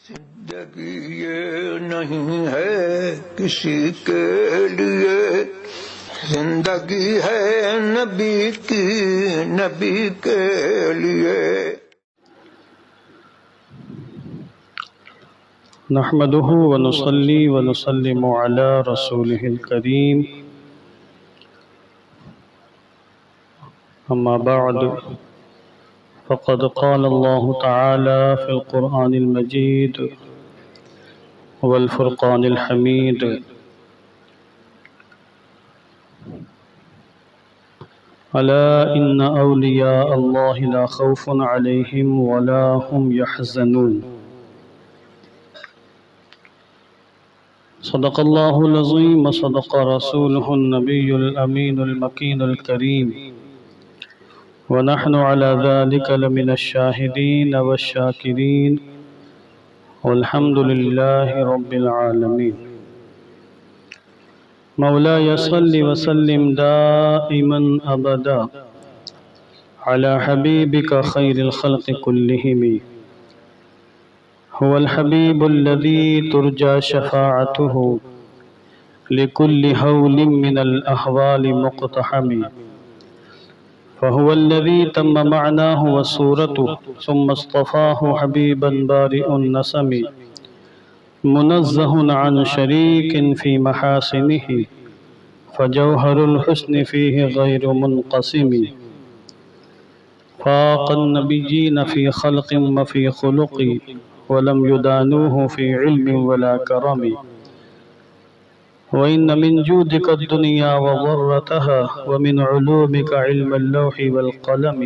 زندگی یہ نہیں ہے کسی کے لیے، زندگی ہے نبی کی، نبی کے لیے۔ نحمده ونصلي ونسلم على رسوله الكريم، أما بعد، فقد قال الله تعالى في القرآن المجيد والفرقان الحميد: ألا إن أولياء الله لا خوف عليهم ولا هم يحزنون۔ صدق الله العظيم وصدق رسوله النبي الأمين المكين الكريم، ونحن على ذلك لمن الشاهدين والشاكرين، والحمد لله رب العالمين۔ مولاي صل وسلم دائما أبدا على حبيبك خير الخلق كلهم، هو الحبيب الذي ترجى شفاعته لكل هول من الأهوال مقتحم، فهو الذي تم معناه وصورته ثم اصطفاه حبيبا بارئ النسم، منزه عن شريك في محاسنه، فجوهر الحسن فيه غير منقسم، فاق النبيين في خلق وفي خلق، ولم يدانوه في علم ولا كرم، وإن من جودك الدنيا وضرتها، ومن علومك علم اللوح والقلم،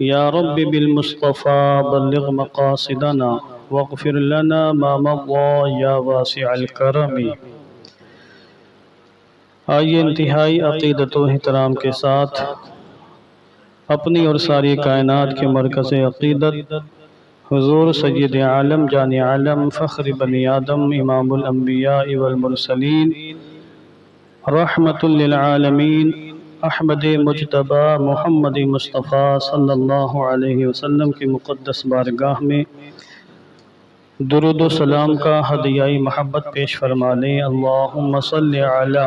يا رب بالمصطفى بلغ مقاصدنا واغفر لنا ما مضى يا واسع الكرم۔ آئیے انتہائی عقیدت و احترام کے ساتھ اپنی اور ساری کائنات کے مرکز عقیدت حضور سید عالم جان عالم فخر بنی آدم امام الانبیاء والمرسلین رحمت للعالمین احمد مجتبی محمد مصطفیٰ صلی اللہ علیہ وسلم کی مقدس بارگاہ میں درود و سلام کا ہدیہ محبت پیش فرما لیں۔ اللہم صلی علی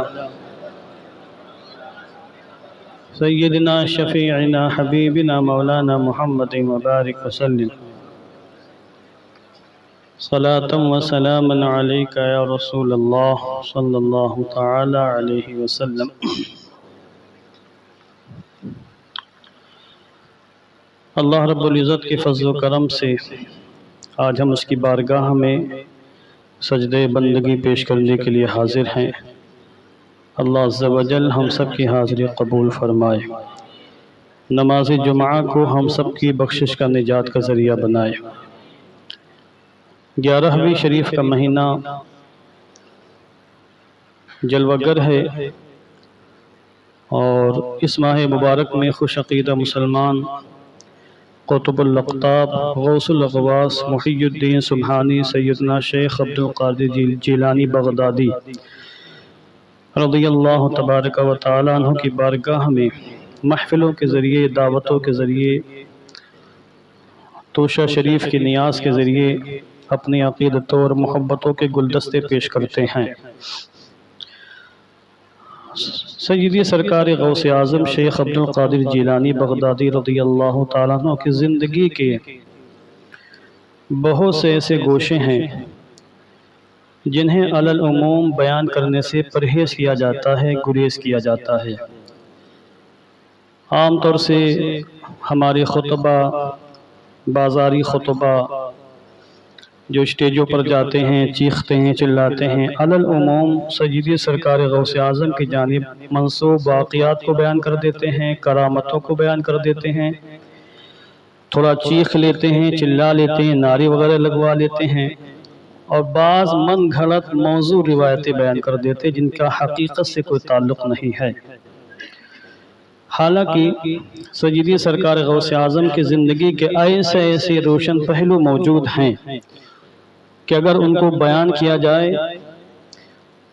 سیدنا شفیعنا حبیبنا مولانا محمد مبارک وسلم، صلاة و سلاما علیکہ یا رسول اللہ صلی اللہ تعالی علیہ وسلم۔ اللہ رب العزت کے فضل و کرم سے آج ہم اس کی بارگاہ میں سجدہ بندگی پیش کرنے کے لیے حاضر ہیں۔ اللہ عز و جل ہم سب کی حاضری قبول فرمائے، نماز جمعہ کو ہم سب کی بخشش کا نجات کا ذریعہ بنائے۔ 11ویں شریف کا مہینہ جلوہ گر ہے، اور اس ماہ مبارک میں خوش عقیدہ مسلمان قطب الاقطاب غوث الاغواث محی الدین سبحانی سیدنا شیخ عبدالقادر جیلانی بغدادی رضی اللہ تبارک و تعالیٰ عنہ کی بارگاہ میں محفلوں کے ذریعے، دعوتوں کے ذریعے، توشہ شریف کی نیاز کے ذریعے اپنی عقیدتوں اور محبتوں کے گلدستے پیش کرتے ہیں۔ سیدی سرکار غوث اعظم شیخ عبدالقادر جیلانی بغدادی رضی اللہ تعالیٰ عنہ کی زندگی کے بہت سے ایسے گوشے ہیں جنہیں علی العموم بیان کرنے سے پرہیز کیا جاتا ہے، گریز کیا جاتا ہے۔ عام طور سے ہمارے خطبہ، بازاری خطبہ جو اسٹیجوں پر جاتے ہیں، چیختے ہیں، چلاتے ہیں، علی العموم سیدی سرکار غوث اعظم کی جانب منسوب واقعات کو بیان کر دیتے ہیں، کرامتوں کو بیان کر دیتے ہیں، تھوڑا چیخ لیتے ہیں، چلا لیتے ہیں، نعرے وغیرہ لگوا لیتے ہیں، اور بعض من گھڑت موضوع روایتیں بیان کر دیتے جن کا حقیقت سے کوئی تعلق نہیں ہے۔ حالانکہ سیدی سرکار غوث اعظم کی زندگی کے ایسے روشن پہلو موجود ہیں کہ اگر ان کو بیان کیا جائے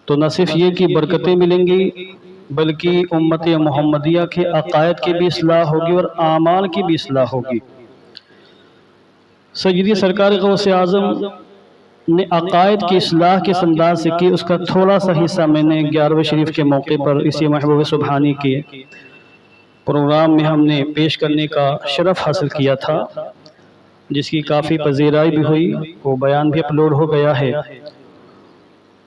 تو نہ صرف یہ کہ برکتیں ملیں گی، بلکہ امت محمدیہ کے عقائد کی بھی اصلاح ہوگی اور اعمال کی بھی اصلاح ہوگی۔ سیدی سرکار غوث اعظم نے عقائد کی اصلاح کس انداز سے کی، اس کا تھوڑا سا حصہ میں نے 11ویں شریف کے موقع پر اسی محبوب سبحانی کے پروگرام میں ہم نے پیش کرنے کا شرف حاصل کیا تھا، جس کی کافی پذیرائی بھی ہوئی، وہ بیان بھی اپلوڈ ہو گیا ہے۔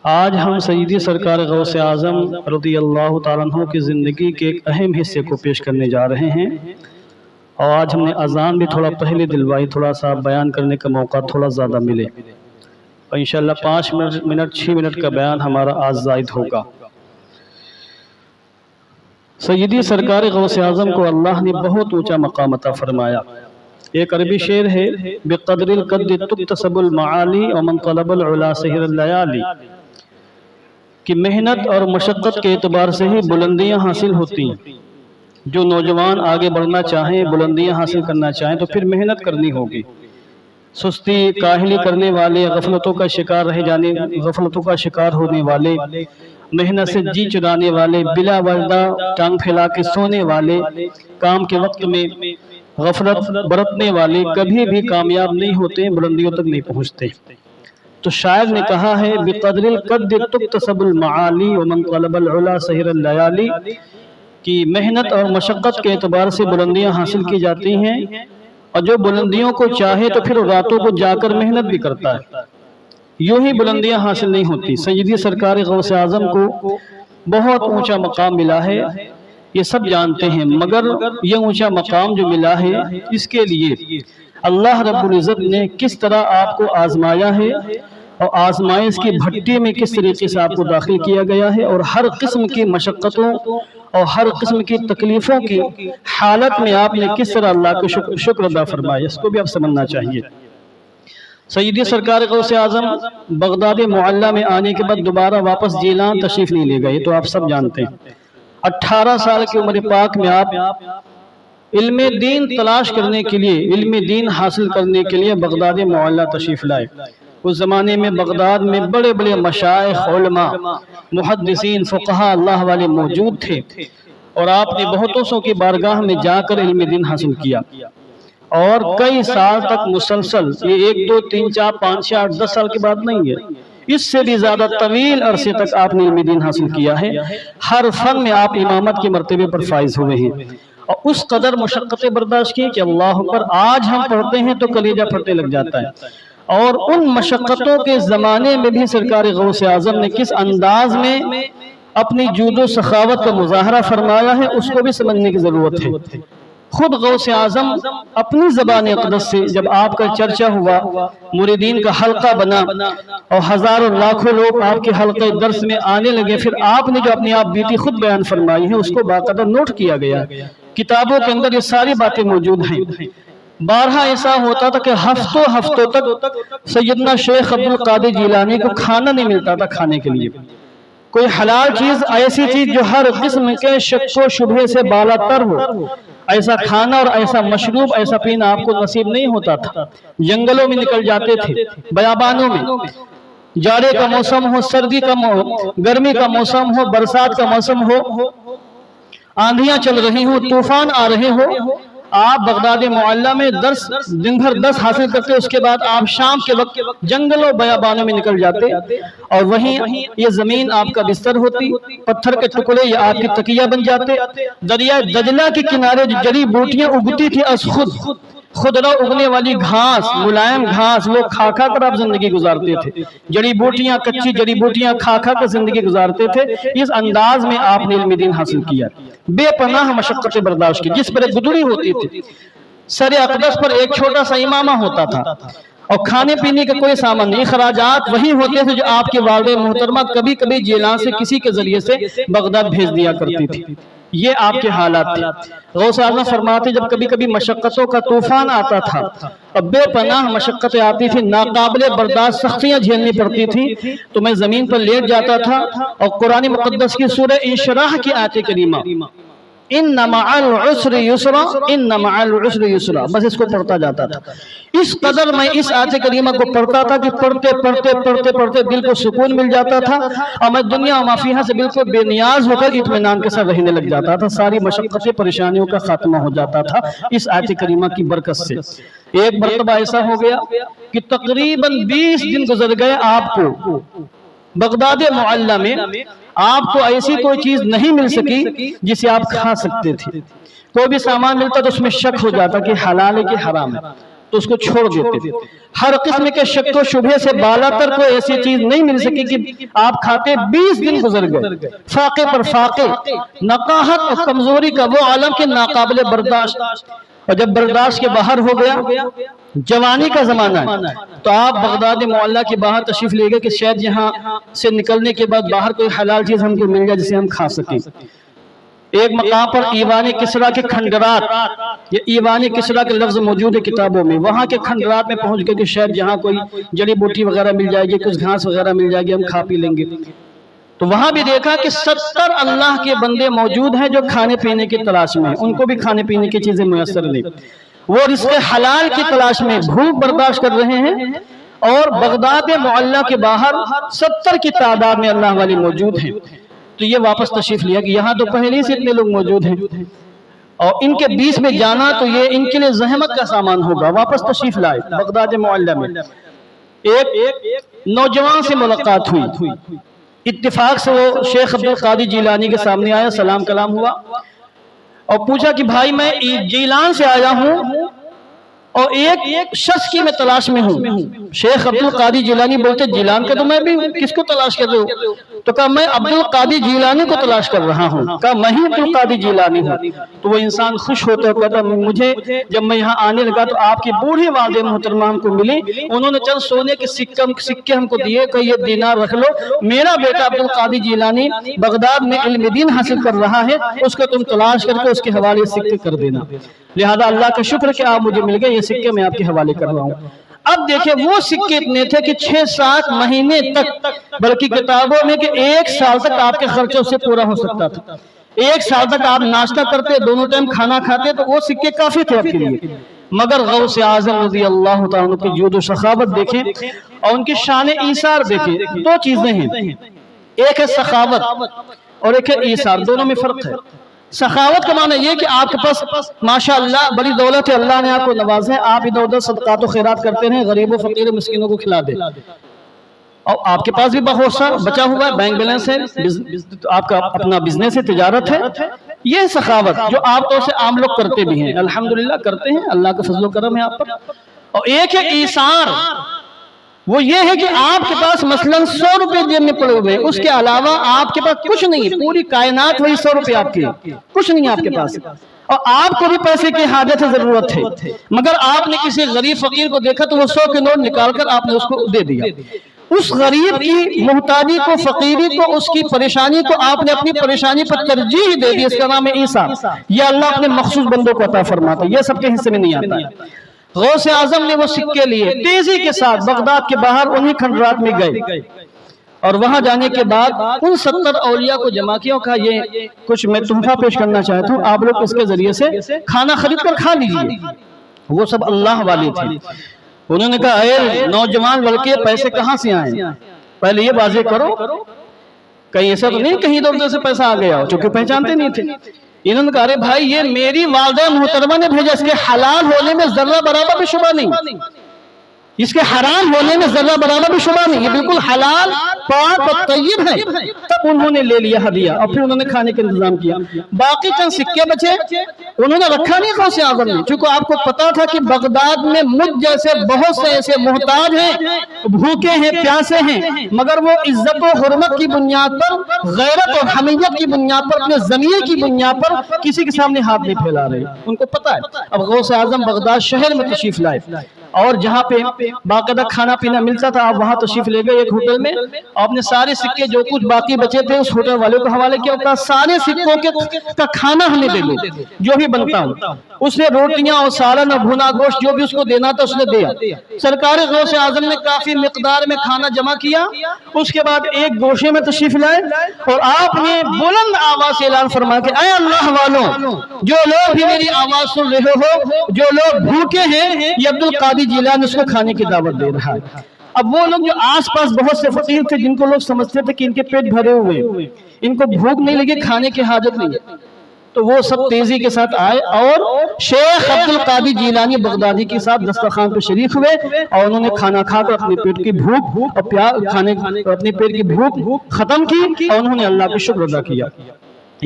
آج ہم سیدی سرکار غوث اعظم رضی اللہ تعالیٰ عنہ کی زندگی کے ایک اہم حصے کو پیش کرنے جا رہے ہیں، اور آج ہم نے اذان بھی تھوڑا پہلے دلوائی، تھوڑا سا بیان کرنے کا موقع تھوڑا زیادہ ملے، اور انشاءاللہ 5 منٹ 6 منٹ کا بیان ہمارا آج زائد ہوگا۔ سیدی سرکار غوث اعظم کو اللہ نے بہت اونچا مقام عطا فرمایا۔ ایک عربی شعر ہے، بقدر القد تکتسب المعالی ومن طلب العلا سہر اللیالی، کہ محنت اور مشقت کے اعتبار سے ہی بلندیاں حاصل ہوتی ہیں۔ جو نوجوان آگے بڑھنا چاہیں، بلندیاں حاصل کرنا چاہیں تو پھر محنت کرنی ہوگی۔ سستی کاہلی کرنے والے، غفلتوں کا شکار ہونے والے، محنت سے جی چرانے والے، بلا وجہ ٹانگ پھیلا کے سونے والے، کام کے وقت میں غفلت برتنے والے کبھی بھی کامیاب نہیں ہوتے، بلندیوں تک نہیں پہنچتے۔ تو شاعر نے کہا ہے، بقدر القد تکتسب المعالی ومن طلب العلا سہر اللیالی، کہ محنت اور مشقت کے اعتبار سے بلندیاں حاصل کی جاتی ہیں، اور جو بلندیوں کو چاہے تو پھر راتوں کو جا کر محنت بھی کرتا ہے، یوں ہی بلندیاں حاصل نہیں ہوتی۔ سیدی سرکار غوث اعظم کو بہت اونچا مقام ملا ہے، یہ سب جانتے ہیں، مگر یہ اونچا مقام جو ملا ہے، اس کے لیے اللہ رب العزت نے کس طرح آپ کو آزمایا ہے، اور آزمائش کی بھٹی میں کس طریقے سے آپ کو داخل کیا گیا ہے، اور ہر قسم کی مشقتوں اور ہر قسم کی تکلیفوں کی حالت میں آپ نے کس طرح اللہ کو شکر ادا فرمایا، اس کو بھی آپ سمجھنا چاہیے۔ سیدی سرکار غوث اعظم بغداد معلیٰ میں آنے کے بعد دوبارہ واپس جیلان تشریف نہیں لے گئے، تو آپ سب جانتے ہیں 18 سال کی عمر پاک میں آپ علم دین تلاش کرنے کے لیے، علم دین حاصل کرنے کے لیے بغداد معلیٰ تشریف لائے۔ اس زمانے میں بغداد میں بڑے بڑے مشائخ، علماء، محدثین، فقہاء اللہ والے موجود تھے، اور آپ نے بہتوں سو کی بارگاہ میں جا کر علم دین حاصل کیا، اور کئی سال تک مسلسل، یہ 1 2 3 4 5 6 8 10 سال کی بات نہیں ہے، اس سے بھی زیادہ طویل عرصے تک آپ نے علم دین حاصل کیا ہے۔ ہر فن میں آپ امامت کے مرتبے پر فائز ہوئے ہیں، اور اس قدر مشقتیں برداشت کی کہ اللہ پر آج ہم پڑھتے ہیں تو کلیجہ پھٹنے لگ جاتا ہے۔ اور ان مشقتوں کے زمانے میں بھی سرکار غوث اعظم نے کس انداز میں اپنی جود و سخاوت کا مظاہرہ فرمایا ہے، اس کو بھی سمجھنے کی ضرورت ہے۔ خود غوث اعظم اپنی زبان اقدس سے جب آپ کا چرچا ہوا، مریدین کا حلقہ بنا، اور ہزاروں لاکھوں لوگ آپ کے حلقہ درس میں آنے لگے، پھر آپ نے جو اپنی آپ بیتی خود بیان فرمائی ہے، اس کو باقاعدہ نوٹ کیا گیا، کتابوں کے اندر یہ ساری باتیں موجود ہیں۔ بارہا ایسا ہوتا تھا کہ ہفتوں تک سیدنا شیخ عبد القادر جیلانی کو کھانا نہیں ملتا تھا کھانے کے لیے، کوئی حلال چیز، ایسی چیز جو ہر قسم کے شک و شبہ سے بالا تر ہو، ایسا کھانا اور ایسا مشروب، ایسا پینا آپ کو نصیب نہیں ہوتا تھا۔ جنگلوں میں نکل جاتے تھے، بیابانوں میں، جاڑے کا موسم ہو، سردی کا گرمی کا موسم ہو، برسات کا موسم ہو، آندھیاں چل رہی ہوں، طوفان آ رہے ہو، آپ بغداد معلیٰ میں دن بھر درس حاصل کرتے، اس کے بعد آپ شام کے وقت جنگلوں بیابانوں میں نکل جاتے، اور وہیں یہ زمین آپ کا بستر ہوتی، پتھر کے ٹکڑے یہ آپ کی تکیہ بن جاتے۔ دریا دجلہ کے کنارے جو جڑی بوٹیاں اگتی تھی، از خودرو اگنے والی گھاس، ملائم گھاس، وہ کھا کھا کر آپ زندگی گزارتے تھے، جڑی بوٹیاں، کچی جڑی بوٹیاں کھا کھا کر زندگی گزارتے تھے۔ اس انداز میں آپ نے علم دین حاصل کیا، بے پناہ مشقتیں برداشت کی، جس پر ایک گدڑی ہوتی تھی، سر اقدس پر ایک چھوٹا سا امامہ ہوتا تھا، اور کھانے پینے کا کوئی سامان نہیں، اخراجات وہی ہوتے تھے جو آپ کے والدہ محترمہ کبھی کبھی جیلان سے کسی کے ذریعے سے بغداد بھیج دیا کرتی تھی۔ یہ آپ کے حالات تھے۔ غوث اعظم فرماتے جب کبھی کبھی مشقتوں کا طوفان آتا تھا، اور بے پناہ مشقتیں آتی تھی، ناقابل برداشت سختیاں جھیلنی پڑتی تھی، تو میں زمین پر لیٹ جاتا تھا، اور قرآن مقدس کی سورہ انشراح کی آیت کریمہ इन्न मअल उसरि युसरा, इन्न मअल उसरि युसरा, बस इसको पढ़ता जाता था। इस कदर मैं इस आयत करीमा को पढ़ता था कि पढ़ते पढ़ते पढ़ते पढ़ते दिल को सुकून मिल जाता था और मैं दुनिया और माफिया से बिल्कुल बेनियाज होकर इत्मीनान के साथ रहने लग जाता था। सारी मशक्क़तें परेशानियों का खात्मा हो जाता था इस आयत करीमा की बरकत से। एक मरतबा ऐसा हो गया कि तकरीबन 20 दिन गुजर गए, आपको बगदाद मुअल्ला में आपको ऐसी कोई चीज नहीं मिल सकी जिसे आप खा सकते थे। कोई भी सामान मिलता तो उसमें शक हो जाता कि हलाल है कि हराम है, तो उसको छोड़ देते थे। हर किस्म के शक व शुबहे से बालातर कोई ऐसी चीज नहीं मिल सकी कि आप खाते। 20 दिन गुजर गए, फाके पर फाके, नकाहत और कमजोरी का वो आलम के नाकाबिले बर्दाश्त। और जब बर्दाश्त के बाहर हो गया, जवानी का जमाना है, तो आप बगदाद मुअल्ला के बाहर तशरीफ ले गए कि शायद यहाँ से निकलने के बाद बाहर कोई हलाल चीज हमको मिल जाए जिसे हम खा सकें। एक मकाम पर ईवान किसरा के खंडरात, ये ईवान किसरा के लफ्ज मौजूद है किताबों में, वहां के खंडरात में पहुंच गए कि शायद यहाँ कोई जड़ी बूटी वगैरह मिल जाएगी, कुछ घास वगैरह मिल जाएगी, हम खा पी लेंगे। तो वहां भी देखा कि 70 अल्लाह के बंदे मौजूद हैं जो खाने पीने की तलाश में, उनको भी खाने पीने की चीजें मुयस्सर नहीं, वो रिज़्क़ हलाल की तलाश में भूख बर्दाश्त कर रहे हैं। और बगदाद मुअल्ला के बाहर 70 की तादाद में अल्लाह वाले मौजूद हैं। तो ये वापस तशरीफ लिया कि यहाँ तो पहले से इतने लोग मौजूद हैं और इनके बीच में जाना तो ये इनके लिए जहमत का सामान होगा। वापस तशरीफ लाए बगदाद मुअल्ला में। एक नौजवान से मुलाकात हुई, इत्तिफाक से वो शेख अब्दुल कादिर जिलानी के सामने आया, सलाम कलाम हुआ और पूछा कि भाई मैं जीलान से आया हूँ और एक शख्स की मैं तलाश में हूँ। शेख अब्दुल कादिर जिलानी बोलते जिलान का तो मैं भी, किसको तलाश कर रहे हो? तो कहा मैं अब्दुल कादिर जिलानी को तलाश कर रहा हूँ। कहा मैं ही अब्दुल कादिर जिलानी हूँ। तो वो इंसान खुश होता कहता मुझे जब मैं यहाँ आने लगा तो आपकी बूढ़ी वालिद मोहतरमा हमको मिली, उन्होंने चंद सोने के सिक्के हमको दिए कि ये दीनार रख लो, मेरा बेटा अब्दुल कादिर जिलानी बगदाद में इल्म दीन हासिल कर रहा है, उसको तुम तलाश करके उसके हवाले सिक्के कर देना। लिहाजा अल्लाह का शुक्र कि आप मुझे मिल गए, ये सिक्के मैं आपके हवाले कर रहा हूँ। अब देखिए वो सिक्के इतने थे कि 6-7 महीने तक, बल्कि किताबों में कि 1 साल तक आपके खर्चों से पूरा हो सकता था। 1 साल तक आप नाश्ता करते, दोनों टाइम खाना खाते, तो वो सिक्के काफी थे आपके लिए। मगर गौसे आज़म रज़ी अल्लाह तआला की जुद सखावत देखें और उनकी शान ईसार देखें। 2 चीजें हैं, एक है सखावत और एक है ईसार, दोनों में फर्क है। सखावत का माना यह कि आपके पास माशाअल्लाह बड़ी दौलत है, अल्लाह ने आपको नवाजा है, आप इधर उधर सदकात व खैरात करते रहे, गरीबों फकीरों मिस्किनों को खिला दे, और आपके पास भी बहुत सा बचा हुआ है, बैंक बैलेंस है, आपका अपना बिजनेस है, तिजारत है। ये सखावत जो आप तो से आम लोग करते भी हैं, अल्हम्दुलिल्लाह करते हैं, अल्लाह का फजल करम है आप पर। और एक है ईसार, वो ये है कि आपके पास मसलन 100 रुपए जेब में पड़े हुए, उसके अलावा आपके पास कुछ नहीं है, पूरी कायनात वही 100 रुपए आपके, कुछ नहीं है आपके पास, और आपको भी पैसे की हाजत है, जरूरत है, मगर आपने किसी गरीब फकीर को देखा तो वो 100 के नोट निकालकर आपने उसको दे दिया। उस गरीब की मोहताजी को, फकीरी को, उसकी परेशानी को आपने अपनी परेशानी पर तरजीह दे दी, इसका नाम है ईसा। ये अल्लाह अपने मखसूस बंदों को अता फरमाता है, ये सबके हिस्से में नहीं आता है। गौसे आजम ने वो सिक्के लिए, तेजी के साथ बगदाद के बाहर उन्हीं खंडरात में गए और वहां जाने के बाद उन 70 औलिया को जमा किया, कहा ये कुछ मैं तोहफा पेश करना चाहता हूँ, आप लोग इसके जरिए से खाना खरीद कर खा लीजिए। वो सब अल्लाह वाले थे। उन्होंने कहा अरे नौजवान लड़के पैसे कहाँ से आए, पहले ये वाज़ेह करो, कहीं ऐसा तो नहीं कहीं इधर उधर से पैसा आ गया हो, चूंकि पहचानते नहीं थे। इन्होंने कहा अरे भाई ये मेरी वालिदा मोहतरमा ने भेजा, इसके हलाल होने में जर्रा बराबर भी शुबा नहीं, इसके हराम होने में जर्रा बराबर भी शुबा नहीं, ये बिल्कुल हलाल पाक और तय्यब है। तब उन्होंने ले लिया हदिया और फिर उन्होंने खाने का इंतजाम किया। बाकी चंद सिक्के बचे, उन्होंने रखा नहीं गौसे आज़म ने, क्योंकि आपको पता था कि बगदाद में मुझ जैसे बहुत से ऐसे मोहताज हैं, भूखे हैं, प्यासे हैं, मगर वो इज्जत और हुर्मत की बुनियाद पर, गैरत और हमीयत की बुनियाद पर, अपने ज़मीर की बुनियाद पर किसी के सामने हाथ नहीं फैला रहे, उनको पता है। अब गौसे आज़म बगदाद शहर में तशरीफ लाए اور جہاں پہ باقاعدہ کھانا پینا ملتا تھا آپ وہاں تشریف لے گئے ایک ہوٹل میں، آپ نے سارے سکے جو کچھ باقی بچے تھے اس ہوٹل والے کو حوالے کیا، کہا سارے سکوں کا کھانا ہمیں دے دو جو بھی بنتا ہوں۔ اس نے روٹیاں اور سالن اور بھنا گوشت جو بھی اس کو دینا تھا اس نے دیا۔ سرکار غوث اعظم نے کافی مقدار میں کھانا جمع کیا، اس کے بعد ایک گوشے میں تشریف لائے اور آپ نے بلند آواز سے اعلان فرمایا کہ اے اللہ والوں، جو لوگ بھی میری آواز سن رہے ہو، جو لوگ بھوکے ہیں یہ عبد القادر جیلانی اس کو کھانے کی دعوت دے رہا ہے۔ اب وہ لوگ جو آس پاس بہت سے فقیر تھے جن کو لوگ سمجھتے تھے کہ ان کے پیٹ بھرے ہوئے، ان کو بھوک نہیں لگی، کھانے کی حاجت نہیں ہے، تو وہ سب تیزی کے ساتھ آئے اور شیخ عبد القادر جیلانی بغدادی کے ساتھ دسترخوان پہ شریک ہوئے اور انہوں نے کھانا کھا کر اپنے پیٹ کی بھوک اور اپنے پیٹ کی بھوک ختم کی اور انہوں نے اللہ کا شکر ادا کیا۔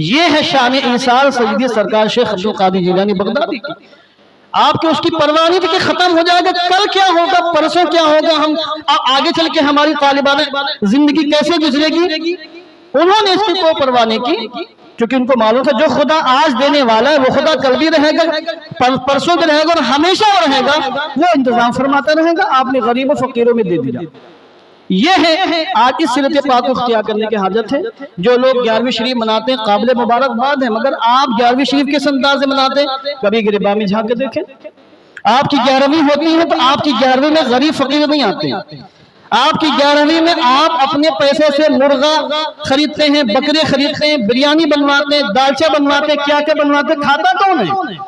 یہ ہے شان ایثار سیدی سرکار شیخ عبد القادر جیلانی بغدادی کی۔ آپ کے اس کی پرواہ نہیں تھی کہ ختم ہو جائے گا، کل کیا ہوگا، پرسوں کیا ہوگا، ہم آگے چل کے ہماری طالبان زندگی کیسے گزرے گی، انہوں نے اس کی کوئی پرواہ نہیں کی، کیونکہ ان کو معلوم تھا جو خدا آج دینے والا ہے وہ خدا کل بھی رہے گا، پرسوں بھی رہے گا اور ہمیشہ وہ رہے گا، وہ انتظام فرماتا رہے گا، آپ نے غریب و فقیروں میں دے دیا۔ یہ ہے آج اس سیرت پاک کو اختیار کرنے کی حاجت ہے۔ جو لوگ 11ویں شریف مناتے ہیں قابل مبارکباد ہے، مگر آپ 11ویں شریف کس انداز سے مناتے ہیں؟ کبھی گریباں میں جھانک کے دیکھیں، آپ کی 11ویں ہوتی ہے تو آپ کی 11ویں میں غریب فقیر نہیں آتے ہیں، آپ کی 11ویں میں آپ اپنے پیسے سے مرغا خریدتے ہیں، بکرے خریدتے ہیں، بریانی بنواتے ہیں، دالچا بنواتے ہیں، کیا کیا بنواتے ہیں، کھاتا کون ہے؟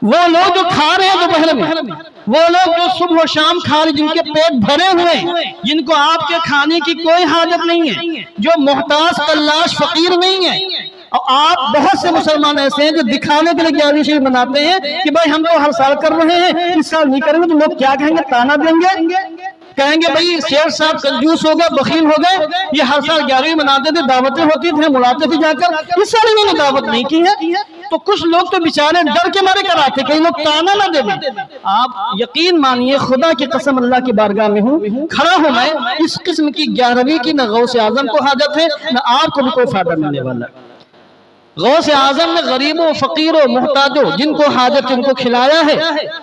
وہ لوگ جو کھا رہے ہیں دوپہر میں، وہ لوگ جو صبح و شام کھا رہے، جن کے پیٹ بھرے ہوئے، جن کو آپ کے کھانے کی کوئی حاجت نہیں ہے، جو محتاج قلاش فقیر نہیں ہے۔ اور آپ بہت سے مسلمان ایسے ہیں جو دکھانے کے لیے 11ویں شریف مناتے ہیں کہ بھائی ہم تو ہر سال کر رہے ہیں، اس سال نہیں کریں گے تو لوگ کیا کہیں گے، تانا دیں گے، کہیں گے بھائی شیخ صاحب کنجوس ہو گئے، بخیل ہو گئے، یہ ہر سال 11ویں مناتے تھے، دعوتیں ہوتی تھیں، ملاتے تھے جا کر، اس سال انہوں نے دعوت نہیں کی ہے۔ تو کچھ لوگ تو بیچارے ڈر کے مارے کراتے کہ لوگ تانا نہ دے دیں۔ آپ یقین مانیے، خدا کی قسم اللہ کی بارگاہ میں ہوں، کھڑا ہوں میں، اس قسم کی 11ویں کی نہ غوث اعظم کو حاجت ہے نہ آپ کو بھی کوئی فائدہ ملنے والا ہے۔ غوث اعظم نے غریبوں، فقیروں، محتاجوں جن کو حاجت ان کو کھلایا ہے،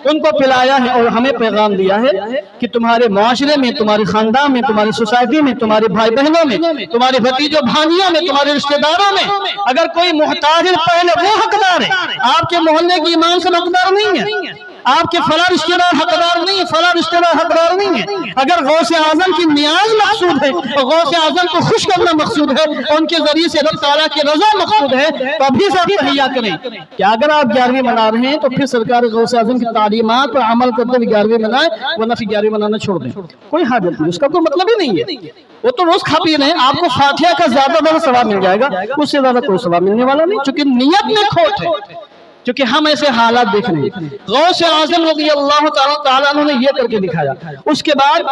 ان کو پلایا ہے اور ہمیں پیغام دیا ہے کہ تمہارے معاشرے میں، تمہارے خاندان میں، تمہاری سوسائٹی میں، تمہارے بھائی بہنوں میں، تمہارے بھتیجوں بھانجیوں میں، تمہارے رشتہ داروں میں اگر کوئی محتاج ہے پہلے وہ حقدار ہے، آپ کے محلے کی امام سے حقدار نہیں ہے، آپ کے فلاں رشتہ دار حقدار نہیں ہے، فلاں رشتہ دار حقدار نہیں ہے۔ اگر غوث اعظم کی نیاز مقصود ہے اور غوث اعظم کو خوش کرنا مقصود ہے اور ان کے ذریعے سے رب تعالیٰ کی رضا مقصود ہے تو ابھی سے آپ تہیا کریں کہ اگر آپ 11ویں منا رہے ہیں تو پھر سرکار غوث اعظم کی تعلیمات پر عمل کرتے ہوئے 11ویں منائیں، ورنہ پھر 11ویں منانا چھوڑ دیں، کوئی حاجت نہیں، اس کا کوئی مطلب ہی نہیں ہے۔ وہ تو روز کھا پی رہے ہیں، آپ کو فاتحہ کا زیادہ ثواب مل جائے گا، اس سے زیادہ کوئی ثواب ملنے والا نہیں، چونکہ نیت میں کھوٹ ہے، کیونکہ ہم ایسے حالات دیکھ رہے ہیں۔ غوث اعظم رضی اللہ تعالیٰ عنہ نے یہ کر کے دکھایا۔ اس کے بعد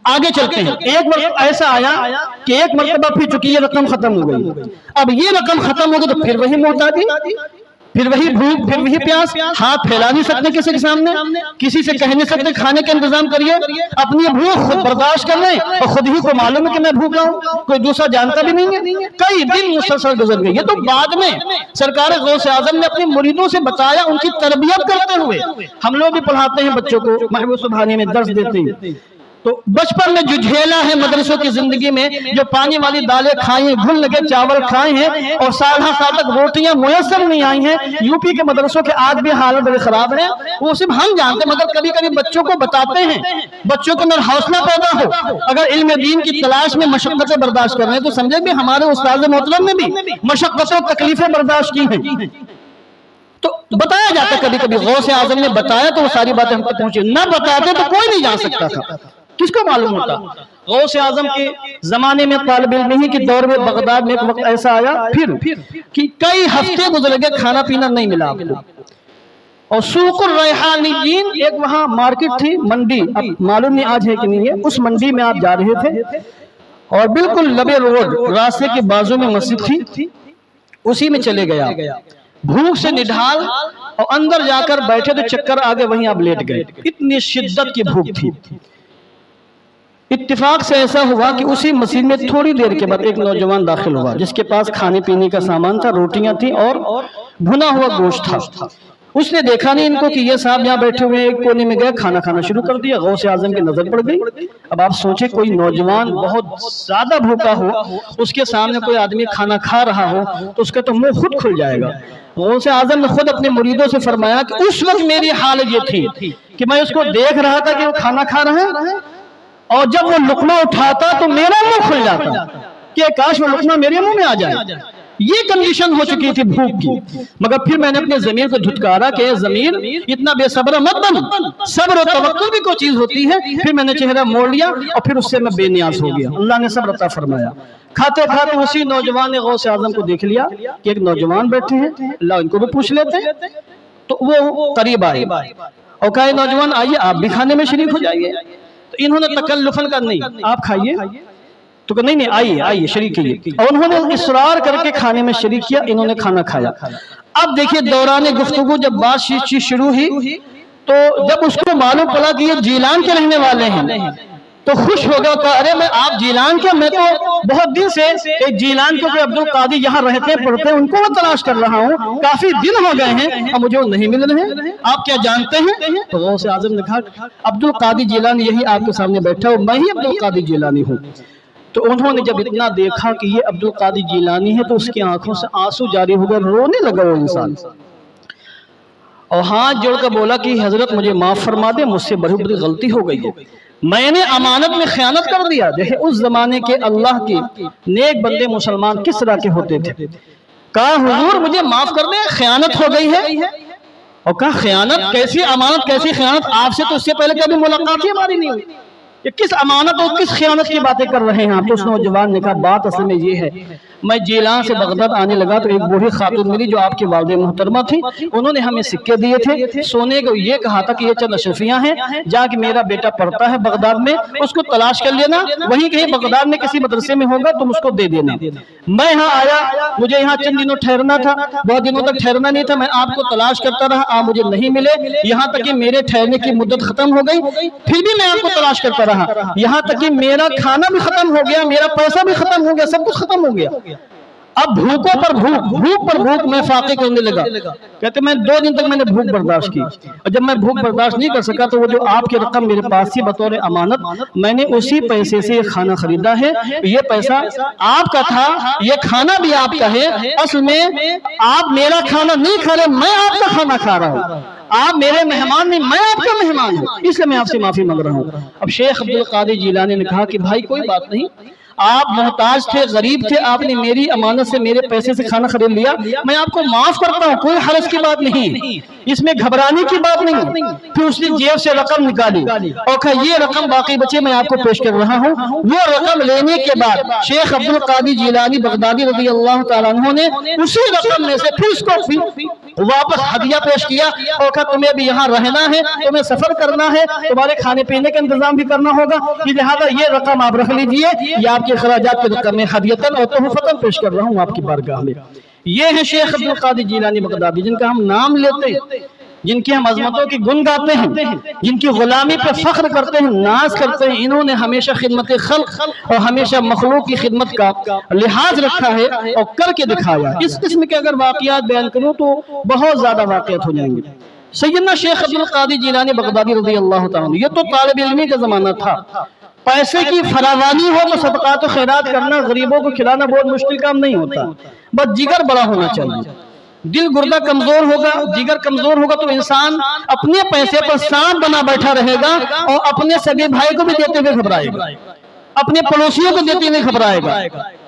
آگے چلتے ہیں، ایک وقت ایسا آیا کہ ایک مرتبہ پھر چکی یہ رقم ختم ہو گئی، اب یہ رقم ختم ہو گئی تو پھر وہی محتاجی، پھر وہی بھوک، پھر وہی پیاس، ہاتھ پھیلا نہیں سکتے کسی کے سامنے، کسی سے کہہ نہیں سکتے کھانے کا انتظام کریے، اپنی بھوک خود برداشت کر لیں اور خود ہی کو معلوم ہے کہ میں بھوکا ہوں، کوئی دوسرا جانتا بھی نہیں ہے، کئی دن مسلسل گزر گئے۔ یہ تو بعد میں سرکار غوث اعظم نے اپنی مریدوں سے بتایا، ان کی تربیت کرتے ہوئے۔ ہم لوگ بھی پڑھاتے ہیں بچوں کو، محبوب سبحانی میں درس دیتے ہیں، تو بچپن میں جو جھیلا ہے مدرسوں کی زندگی میں، جو پانی والی دالیں کھائی ہیں، گھل لگے چاول کھائے ہیں اور سال سال تک روٹیاں میسر نہیں آئی ہیں، یو پی کے مدرسوں کے آج بھی حالت بڑے خراب ہیں، وہ صرف ہم جانتے ہیں، مگر کبھی کبھی بچوں کو بتاتے ہیں، بچوں کے اندر حوصلہ پیدا ہو، اگر علم دین کی تلاش میں مشقتیں برداشت کر رہے ہیں تو سمجھے بھی ہمارے استاد محترم نے بھی مشقتیں و تکلیفیں برداشت کی ہیں، تو بتایا جاتا ہے کبھی کبھی۔ غوث اعظم نے بتایا تو وہ ساری باتیں ہم تک پہنچی، نہ بتاتے تو کوئی نہیں جان سکتا تھا، کس کو معلوم ہوتا۔ غوث اعظم کے زمانے میں طالب علم کے دور میں بغداد میں ایک وقت ایسا آیا پھر کہ کئی ہفتے گزر گئے، کھانا پینا نہیں ملا آپ کو، اور سوق الریحانیین ایک وہاں مارکیٹ تھی، منڈی، اب معلوم نہیں آج ہے کہ نہیں ہے، اس منڈی میں آپ جا رہے تھے اور بالکل لبے روڈ راستے کے بازو میں مسجد تھی، اسی میں چلے گیا، بھوک سے نڈھال اور اندر جا کر بیٹھے تو چکر آگے وہیں آپ لیٹ گئے، اتنی شدت کی بھوک تھی۔ اتفاق سے ایسا ہوا کہ اسی مسجد میں تھوڑی دیر کے بعد ایک نوجوان داخل ہوا جس کے پاس کھانے پینے کا سامان تھا، روٹیاں تھیں اور بھنا ہوا گوشت تھا، उसने देखा नहीं इनको कि ये साहब यहाँ बैठे हुए एक कोने में गए, खाना खाना शुरू कर दिया। गौसे आजम की नजर पड़ गई। अब आप सोचे कोई नौजवान बहुत ज्यादा भूखा हो, उसके सामने कोई आदमी खाना खा रहा हो तो उसका तो मुंह खुद खुल जाएगा। गौसे आजम ने खुद अपने मुरीदों से फरमाया कि उस वक्त मेरी हालत ये थी कि मैं उसको देख रहा था कि वो खाना खा रहा है, और जब वो लुकमा उठाता तो मेरा मुंह खुल जाता कि काश वो लुकमा मेरे मुंह में आ जाए। ये कंडीशन हो चुकी थी भूख की। मगर फिर मैंने अपने ज़मीर को धुतकारा कि ज़मीर इतना बेसब्र मत बन, सब्र और तवक्कुल भी कोई चीज होती है। फिर मैंने चेहरा मोड़ लिया और फिर उससे मैं बेनियाज हो गया। अल्लाह ने सब्र अता फरमाया। खाते खाते उसी नौजवान ने गौसे आजम को देख लिया कि एक नौजवान बैठे हैं, अल्लाह इनको भी पूछ लेते हैं। तो वो करीब आए और कहा नौजवान आइए आप भी खाने में शरीक हो जाइए। तो इन्होंने तकल्लुफन का नहीं, आप खाइए, तो नहीं नहीं आइए आइए शरीक कीजिए। और उन्होंने इसरार करके खाने में शरीक किया, इन्होंने खाना खाया। अब देखिए दौरान गुफ्तगू जब बात चीज शुरू हुई तो जब उसको मालूम पड़ा कि ये जीलान के रहने वाले हैं तो खुश हो गया। कहा अरे मैं आप जीलान के, मैं तो बहुत दिन से एक जीलान के अब्दुल कादिर यहाँ रहते पढ़ते हैं उनको मैं तलाश कर रहा हूँ, काफी दिन हो गए हैं और मुझे वो नहीं मिल रहे हैं, आप क्या जानते हैं? तो गौसे आजम ने कहा अब्दुल कादिर जिलानी यही आपके सामने बैठा हूँ, मैं ही अब्दुल कादिर जिलानी हूँ। तो उन्होंने जब इतना देखा कि ये अब्दुल कादिर जिलानी है तो उसकी आंखों से आंसू जारी हो गए, रोने लगा वो इंसान और हाथ जोड़कर बोला कि हजरत मुझे माफ फरमा दे, मुझसे बड़ी बड़ी गलती हो गई है, मैंने अमानत में खयानत कर दिया। देखे उस जमाने के अल्लाह के नेक बंदे मुसलमान किस तरह के होते थे। कहा हुजूर मुझे माफ कर दे, खयानत हो गई है। और कहा खयानत कैसी, अमानत कैसी खयानत, आपसे तो इससे पहले कभी मुलाकात ही हमारी नहीं हुई, ये किस अमानत और किस खयानत की बातें कर रहे हैं आप? तो उस नौजवान ने कहा बात असल में ये है, मैं जेलान से बगदाद आने लगा तो एक बूढ़ी खातून मिली जो आपकी वालिदा मोहतरमा थी, उन्होंने हमें सिक्के दिए थे सोने को, ये कहा था कि ये चंद अशरफियां हैं, जाके मेरा बेटा पढ़ता है बगदाद में, उसको तलाश कर लेना, वहीं कहीं बगदाद में किसी मदरसे में होगा तुम उसको दे देना। मैं यहाँ आया, मुझे यहाँ चंद दिनों ठहरना था, बहुत दिनों तक ठहरना नहीं था, मैं आपको तलाश करता रहा, आप मुझे नहीं मिले, यहाँ तक कि मेरे ठहरने की मुद्दत खत्म हो गई, फिर भी मैं आपको तलाश करता रहा, यहाँ तक कि मेरा खाना भी खत्म हो गया, मेरा पैसा भी खत्म हो गया, सब कुछ खत्म हो गया। अब भूखों पर भूख, भूख पर भूख मैं फाके करने लगा। कहते मैं 2 दिन तक मैंने भूख बर्दाश्त की, और जब मैं भूख बर्दाश्त नहीं कर सका तो वो जो आपकी रकम मेरे पास थी बतौर अमानत, मैंने उसी पैसे से ये खाना खरीदा है, ये पैसा आपका था, ये खाना भी आपका है। असल में आप मेरा खाना नहीं खा रहे, मैं आपका खाना खा रहा हूँ, आप मेरे मेहमान नहीं, मैं आपका मेहमान हूँ, इसलिए मैं आपसे माफी मांग रहा हूँ। अब शेख अब्दुल कादिर जिलानी ने कहा कि भाई कोई बात नहीं, आप मोहताज थे, गरीब थे, आपने मेरी अमानत से मेरे पैसे से खाना खरीद लिया, मैं आपको माफ करता हूँ, कोई हर्ज की बात नहीं, इसमें घबराने की बात नहीं। फिर उसने जेब से रकम निकाली और कहा ये रकम बाकी बचे मैं आपको पेश कर रहा हूँ। वो रकम लेने के बाद शेख अब्दुल कादिर जिलानी बगदादी रज़ी अल्लाह तआला अन्हु ने उसी रकम में से फिर उसको वापस हदिया पेश किया और कहा तुम्हें भी यहाँ रहना है, तुम्हें सफर करना है, तुम्हारे खाने पीने का इंतजाम भी करना होगा, लिहाजा ये रकम आप रख लीजिए, ये आपके खराजात की रकम है, हदियतन और तोहफतन पेश कर रहा हूँ आपकी बारगाह में। ये है शेख अब्दुल कादिर जिलानी बगदादी, जिनका हम नाम लेते हैं, जिनकी हम अजमतों की गुन गाते हैं, जिनकी गुलामी पे फख्र करते हैं, नाज करते हैं। इन्होंने हमेशा खिदमत खल्क और हमेशा मखलूक की खिदमत का लिहाज रखा है और करके दिखाया। इस किस्म के अगर वाक़यात बयान करूँ तो बहुत ज्यादा वाक़यात हो जाएंगे। सैयदना शेख अब्दुल कादिर जिलानी बगदादी रज़ी अल्लाह तआला अन्हु, ये तो तालिब इल्मी का जमाना था, पैसे की फरावानी हो तो सदक़ात और खैरात करना, गरीबों को खिलाना बहुत मुश्किल काम नहीं होता, बस जिगर बड़ा होना चाहिए। दिल गुर्दा कमजोर होगा, जिगर कमजोर होगा तो इंसान अपने पैसे पर सांप बना बैठा रहेगा और अपने सगे भाई को भी देते हुए घबराएगा, अपने पड़ोसियों को देते हुए घबराएगा,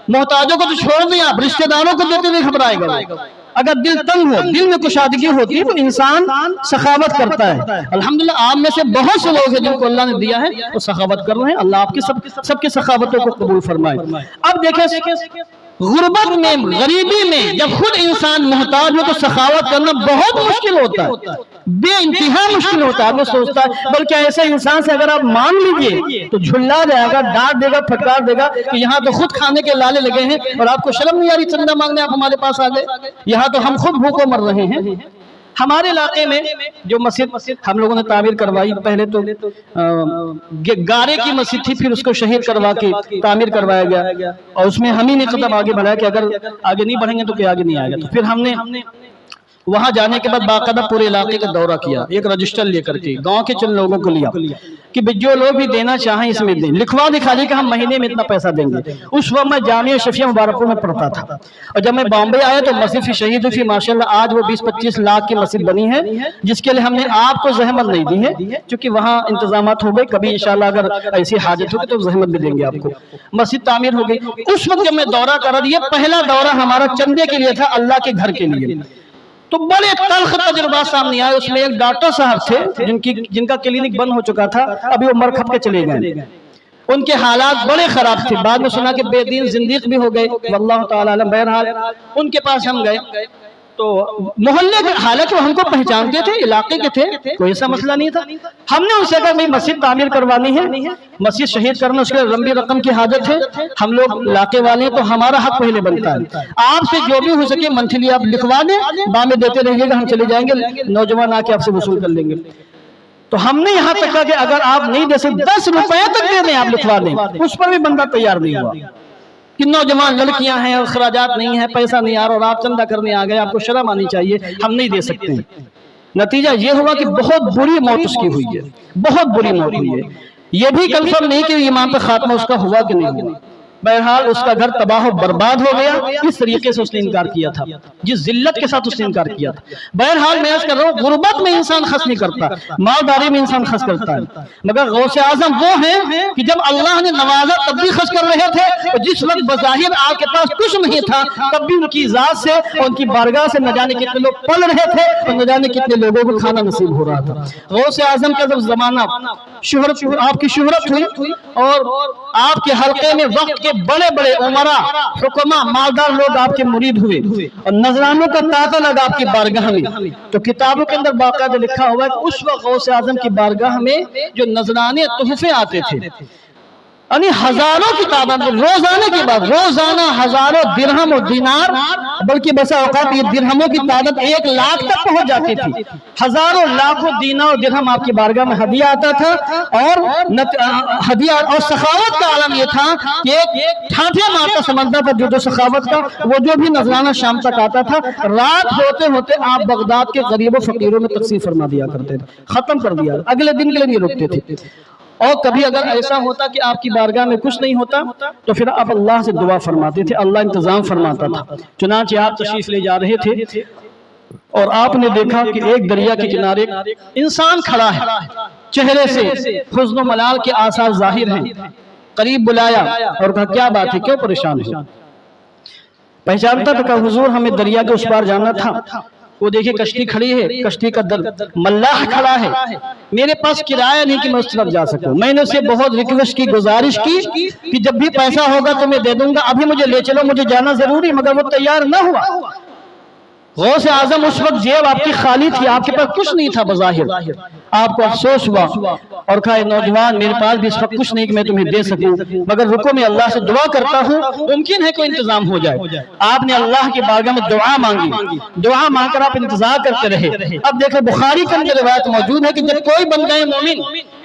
मोहताजों को तो छोड़ दिया, रिश्तेदारों को देते हुए घबराएगा। अगर दिल तंग हो, दिल में कुशादगी होती है तो इंसान सखावत करता है। अल्हम्दुलिल्लाह आप में से बहुत से लोग हैं जिनको अल्लाह ने दिया है वो सखावत कर रहे हैं, अल्लाह आपकी सबकी सखावतों को कबूल फरमाए। अब देखें गुर्बत में, गरीबी में जब खुद इंसान मोहताज हो तो सखावत करना बहुत मुश्किल होता है, बेइंतहा मुश्किल होता है। वो सोचता है, बल्कि ऐसे इंसान से अगर आप मांग लीजिए तो झुल्ला जाएगा, डांट देगा, फटकार देगा कि यहाँ तो खुद खाने के लाले लगे हैं और आपको शर्म नहीं आ रही चंदा मांगने आप हमारे पास आ गए, यहाँ तो हम खुद भूखों मर रहे हैं। हमारे इलाके में जो मस्जिद हम लोगों ने तामीर करवाई, पहले तो गारे की मस्जिद थी, फिर उसको शहीद करवा के तामीर करवाया गया और उसमें हम ही ने कदम आगे बढ़ाया कि अगर आगे नहीं बढ़ेंगे तो क्या आगे नहीं आएगा। तो फिर हमने वहां जाने के बाद बाकायदा पूरे इलाके का दौरा किया, एक रजिस्टर लेकर के गांव के चंद लोगों को लिया कि जो लोग भी देना चाहें इसमें दें, लिखवा दिखा दी कि हम महीने में इतना पैसा देंगे। उस वक्त मैं जामिया शफिया मुबारकपुर में पढ़ता था, और जब मैं बॉम्बे आया तो मस्जिद शहीद हुई माशाल्लाह, आज वो 20-25 लाख की मस्जिद बनी है, जिसके लिए हमने आपको जहमत नहीं दी है, क्योंकि वहाँ इंतजामात हो गए। कभी इंशाल्लाह अगर ऐसी हाजत होगी तो जहमत भी देंगे आपको। मस्जिद तामीर हो गई। उस वक्त जब मैं दौरा कर रहा, ये पहला दौरा हमारा चंदे के लिए था, अल्लाह के घर के लिए। तो बड़े तल्ख तजुर्बा सामने आए। उसमें एक डॉक्टर साहब थे जिनका क्लिनिक बंद हो चुका था, अभी वो मर खप के चले गए। उनके हालात बड़े खराब थे, बाद में सुना कि बेदीन जिंदीक भी हो गए, वल्लाहु ताला आलम। बहरहाल उनके पास हम गए तो मोहल्ले के, हालांकि वो हमको पहचानते थे, इलाके के थे, कोई ऐसा मसला नहीं था। हमने उनसे कहा भाई मस्जिद तामीर करवानी है, मस्जिद शहीद करना, उसके लंबी रकम की हाजत है, हम लोग इलाके वाले हैं तो हमारा हक पहले बनता है। आपसे जो भी हो सके मंथली आप लिखवा दें, बाद में देते रहिएगा, हम चले जाएंगे, नौजवान आके आपसे वसूल कर लेंगे। तो हमने यहाँ तक कहा कि अगर आप नहीं दे सकते 10 रुपए तक दे दें, आप लिखवा दें। उस पर भी बंदा तैयार नहीं हुआ कि नौजवान लड़कियां हैं और खराजात नहीं है, पैसा नहीं आ रहा और आप चंदा करने आ गए, आपको शर्म आनी चाहिए, हम नहीं दे सकते। नतीजा ये हुआ कि बहुत बुरी मौत उसकी हुई है, बहुत बुरी मौत हुई है। ये भी कंफर्म नहीं कि इमाम पे खात्मा उसका हुआ कि नहीं हुआ। बहरहाल उसका घर तबाह बर्बाद हो गया। इस तरीके से उसने इनकार किया था, जिस जिल्लत के साथ उसने इनकार किया था। बहरहाल मैं आज कर रहा हूँ, गुर्बत में इंसान खर्च नहीं करता, मालदारी में इंसान खर्च करता है। मगर गौसे आजम वो है कि जब अल्लाह ने नवाजा तब भी खर्च कर रहे थे, और जिस वक्त बज़ाहिर आपके पास कुछ नहीं था तब भी उनकी जात से और उनकी बारगाह से न जाने कितने लोग पल रहे थे और न जाने कितने लोगों को खाना नसीब हो रहा था। गौसे आजम का जब जमाना शोहरत, आपकी शोहरत हुई और आपके हल्के में वक्त के बड़े बड़े उमरा, हुक्मा, मालदार लोग आपके मुरीद हुए और नजरानों का तांता लगा आपकी बारगाह में, तो किताबों के अंदर बाकायदा लिखा हुआ है कि उस वक्त गौसे आजम की बारगाह में जो नजराने तोहफे आते थे, यानी हजारों की तादाद में रोजाना के बाद रोजाना हजारों दिरहम और दिनार, बल्कि बसा औकात ये दिरहमों की तादाद 1 लाख तक पहुंच जाती थी। हजारों लाखों दीनार और दिरहम आपकी बारगाह में हदिया आता था। और हदिया और सखावत का आलम ये था कि एक ठाठे मारता समझता था जो सखावत का, वो जो भी नजराना शाम तक आता था, रात होते होते आप बगदाद के गरीबों फकीरों में तकसीम फरमा दिया करते थे, खत्म कर दिया, अगले दिन के लिए नहीं रुकते थे। और कभी अगर ऐसा होता कि आपकी बारगाह में कुछ नहीं होता तो फिर आप अल्लाह से दुआ फरमाते थे, अल्लाह इंतजाम फरमाता था। चुनांचे आप तशरीफ ले जा रहे थे और आपने देखा कि एक दरिया के किनारे इंसान खड़ा है, चेहरे से हुज़्न व मलाल के आसार जाहिर हैं। करीब बुलाया और कहा क्या बात है, क्यों परेशान हो? पहचानता था, कहा हुजूर हमें दरिया के उस पार जाना था। वो देखिए कश्ती खड़ी है, कश्ती का मल्लाह खड़ा है, मेरे पास किराया नहीं कि मैं उस तरफ जा सकूं। मैंने उसे बहुत रिक्वेस्ट की, गुजारिश की कि जब भी पैसा होगा तो मैं दे दूंगा, अभी मुझे ले चलो, मुझे जाना जरूरी, मगर वो तैयार ना हुआ। गौसे आजम उस वक्त जेब आपकी खाली थी, आपके पास कुछ नहीं था बज़ाहिर, आपको अफसोस हुआ और कहा नौजवान मेरे पास भी इस वक्त कुछ नहीं कि मैं तुम्हें दे सकूं, मगर रुको मैं अल्लाह से दुआ करता हूँ, मुमकिन है कोई इंतजाम हो जाए। आपने अल्लाह की बारगाह में दुआ मांगी, दुआ मांगकर आप इंतजार करते रहे। अब देखो बुखारी के अंदर रिवायत मौजूद है कि जब कोई बंदा मोमिन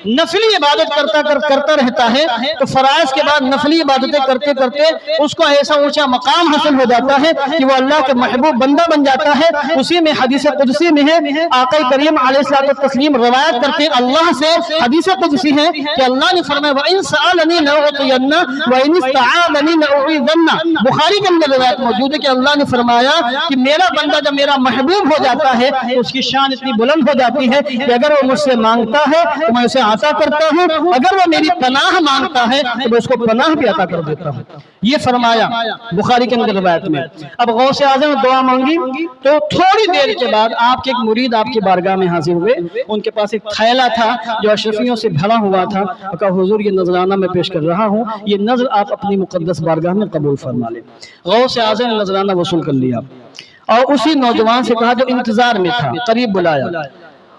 नफली इबादत करता रहता है तो फराइज के बाद नफली इबादतें करते करते उसको ऐसा ऊंचा मकाम हासिल हो जाता है कि वो अल्लाह के महबूब बंदा बन जाता है। उसी में हदीस कुदसी में है, आका करीम अलैहिस्सलातु तस्लीम रवायत करते हैं अल्लाह से, हदीस कुदसी है कि अल्लाह ने फरमाया व इन सअलनी लअतियन्ना व इन इस्तआज़नी लअउज़न्ना। बुखारी के अंदर रिवायत मौजूद है कि अल्लाह ने फरमाया कि मेरा बंदा जब मेरा महबूब हो जाता है तो उसकी शान इतनी बुलंद हो जाती है कि अगर वो मुझसे मांगता है तो मैं उसे अता करता हूँ, अगर वो मेरी पनाह मांगता है तो मैं उसको पनाह भी अता कर देता हूँ। ये फरमाया बुखारी के अंदर रिवायत में। अब गौसे आज़म ने दुआ मांगी तो थोड़ी देर के बाद आपके एक मुरीद आपकी बारगाह में हाजिर हुए। उनके पास एक थैला था जो अशरफियों से भरा हुआ था। कहा हुजूर ये नजराना मैं पेश कर रहा हूँ, ये नजर आप अपनी मुकद्दस बारगाह में कबूल फरमा लें। गौसे आज़म ने नजराना वसूल कर लिया और उसी नौजवान से कहा जो इंतजार में था, करीब बुलाया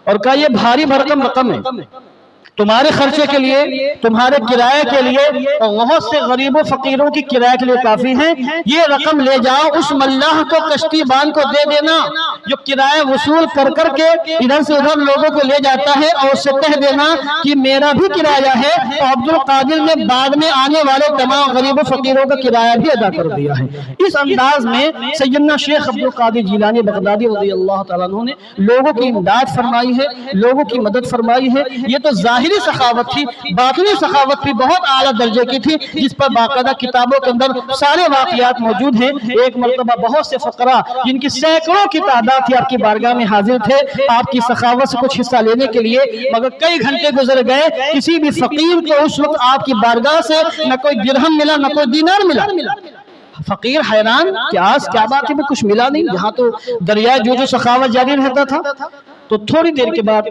और कहा ये भारी भरकम रकम है, तुम्हारे खर्चे के लिए, तुम्हारे किराए के लिए और बहुत से गरीबों फकीरों की किराए के लिए काफी है। ये रकम ले जाओ, उस मल्लाह को कश्ती बांध को दे देना, जो किराया वसूल कर करके इधर से उधर लोगों को ले जाता है और उससे कह देना कि मेरा भी किराया है, तो अब्दुल कादिर ने बाद में आने वाले तमाम गरीबों फकीरों का किराया भी अदा कर दिया है। इस अंदाज में सैयदना शेख अब्दुल कादिर जिलानी बगदादी रज़ियल्लाहु तआला अन्हु ने लोगों की इमदाद फरमाई है, लोगों की मदद फरमाई है। ये तो ज़ाहिरी सखावत थी, बातिनी सखावत भी बहुत आला दर्जे की थी, जिस पर बाकायदा किताबों के अंदर सारे वाक़ियात मौजूद हैं। एक मरतबा बहुत से फकरा जिनकी सैकड़ों की तादाद थी आपकी बारगाह में हाजिर थे आपकी सखावत से कुछ हिस्सा लेने के लिए, मगर कई घंटे गुजर गए, किसी भी फकीर को उस वक्त आपकी बारगाह से न कोई दिरहम मिला न कोई दीनार मिला। फकीर हैरान कि आज क्या बात है, कुछ मिला नहीं, यहाँ तो दरिया जो सखावत जारी रहता था। तो थोड़ी देर के बाद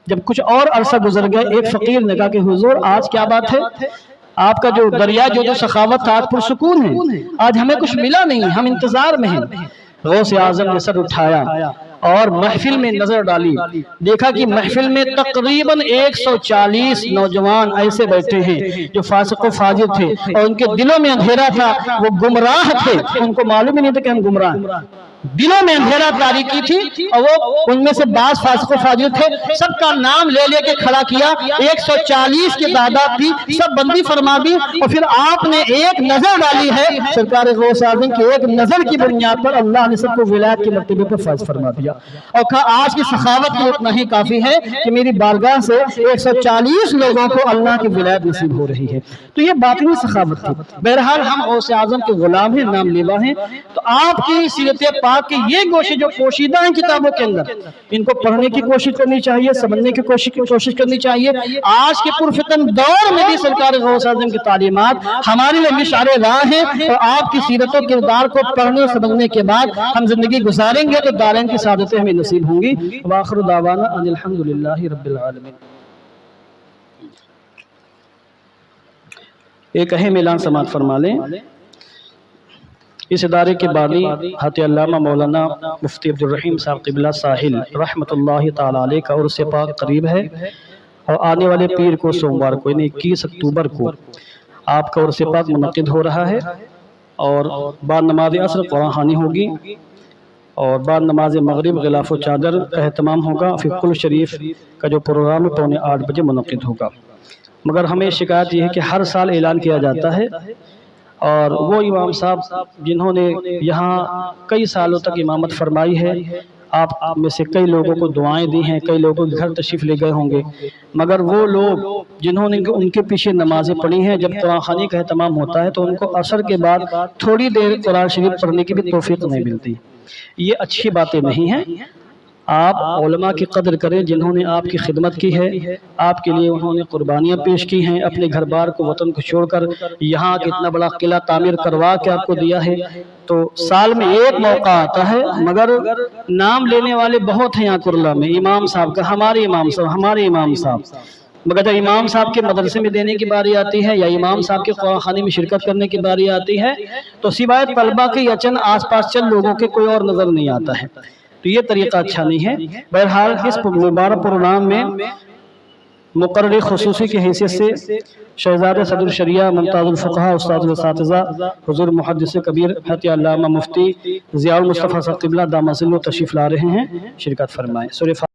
जब कुछ और अरसा गुजर गए, एक फकीर ने कहा कि हुजूर आज क्या बात है, आपका जो दरिया जो सखावत था आज पुरसुकून है, आज हमें कुछ मिला नहीं, हम इंतजार में हैं। गौस आजम ने सर उठाया और महफिल में नजर डाली, देखा कि महफिल में तकरीबन 140 नौजवान ऐसे बैठे हैं जो फासिक फाजिर थे और उनके दिलों में अंधेरा था, वो गुमराह थे, उनको मालूम ही नहीं था कि हम गुमराह हैं। दिलों में अंधेरा तारीकी थी और वो उनमें से बास फासिक फाजिर थे, सबका नाम ले लेके खड़ा किया, 140 की तादाद थी, सब बंदी फरमा दी। और फिर आपने एक नजर डाली है सरकार गौस आज़म की, एक नजर की बुनियाद पर अल्लाह ने सबको विलायत के मर्तबे पर फैज फरमा दिया और कहा आज की सखावत में उतना ही काफी है कि मेरी बारगाह से 140 लोगों को अल्लाह की विलायत नसीब हो रही है। तो ये बातिनी सखावत थी। बहरहाल हम गौस आज़म के गुलाम हैं, नाम लेवा हैं, तो आपकी सीरत कि ये गोशे जो पोशीदा हैं किताबों के अंदर, इनको पढ़ने की कोशिश करनी चाहिए, समझने की कोशिश करनी चाहिए। आज के पुरफितन दौर में भी सरकार गौस आज़म की तालीमात हमारे लिए मिशारे राह हैं और आपकी सीरत और किरदार को पढ़ने और समझने के बाद हम जिंदगी गुजारेंगे तो दारैन की सादतें हमें नसीब होंगी। व आखिरु दावाना अनिल हम्दुलिल्लाहि रब्बिल आलमीन। एक अहम ऐलान समाअत फरमा लें। इस इदारे के बानी हज़रत अल्लामा मौलाना मुफ्ती अब्दुल रहीम साहब क़िबला साहिल रहमतुल्लाहि ताला अलैह का उर्स पाक करीब है और आने वाले पीर को सोमवार को यानी 21 अक्टूबर को आपका उर्स पाक मुनक़िद हो रहा है और बाद नमाज असर कुरान ख़वानी होगी और बाद नमाज मगरिब ग़िलाफ़ व चादर का एहतमाम होगा। फ़िक़्हुल शरीफ का जो प्रोग्राम है 7:15 बजे मुनक़िद होगा। मगर हमें शिकायत ये है कि हर साल ऐलान किया जाता है और वो इमाम साहब जिन्होंने यहाँ कई सालों तक इमामत फरमाई है, आप में से कई लोगों को दुआएं दी हैं, कई लोगों के घर तशरीफ़ ले गए होंगे, मगर वो लोग जिन्होंने उनके पीछे नमाज़ें पढ़ी हैं, जब कुरान ख़वानी का एहतमाम होता है तो उनको असर के बाद थोड़ी देर कुरान शरीफ पढ़ने की भी तौफ़ीक़ नहीं मिलती। ये अच्छी बातें नहीं हैं। आप उलमा की कदर करें जिन्होंने आपकी खिदमत की है, आपके लिए उन्होंने कुर्बानियाँ पेश की हैं, अपने घर बार को वतन को छोड़कर यहाँ कितना बड़ा किला तामीर करवा के आपको दिया है। तो साल में एक मौका आता है, मगर नाम लेने वाले बहुत हैं यहाँ कुरला में, इमाम साहब का, हमारे इमाम साहब, हमारे इमाम साहब, मगर जब इमाम साहब के मदरसे में देने की बारी आती है या इमाम साहब के कुरान ख़वानी में शिरकत करने की बारी आती है तो सिवाय तलबा के या चंद आस पास चंद लोगों के कोई और नज़र नहीं आता है। तो ये तरीका अच्छा नहीं है। बहरहाल इस मुबारक प्रोग्राम में मुक़र्रिर ख़ुसूसी की हैसियत से शहज़ादे सदर शरिया मुमताज़ुल फ़ुक़हा उस्तादुल असातिज़ा हुज़ूर मुहद्दिस कबीर हज़रत अल्लामा मुफ्ती ज़ियाउल मुस्तफ़ा साहब क़िबला दामसिल्लु तशरीफ़ ला रहे हैं, शिरकत फरमाएँ।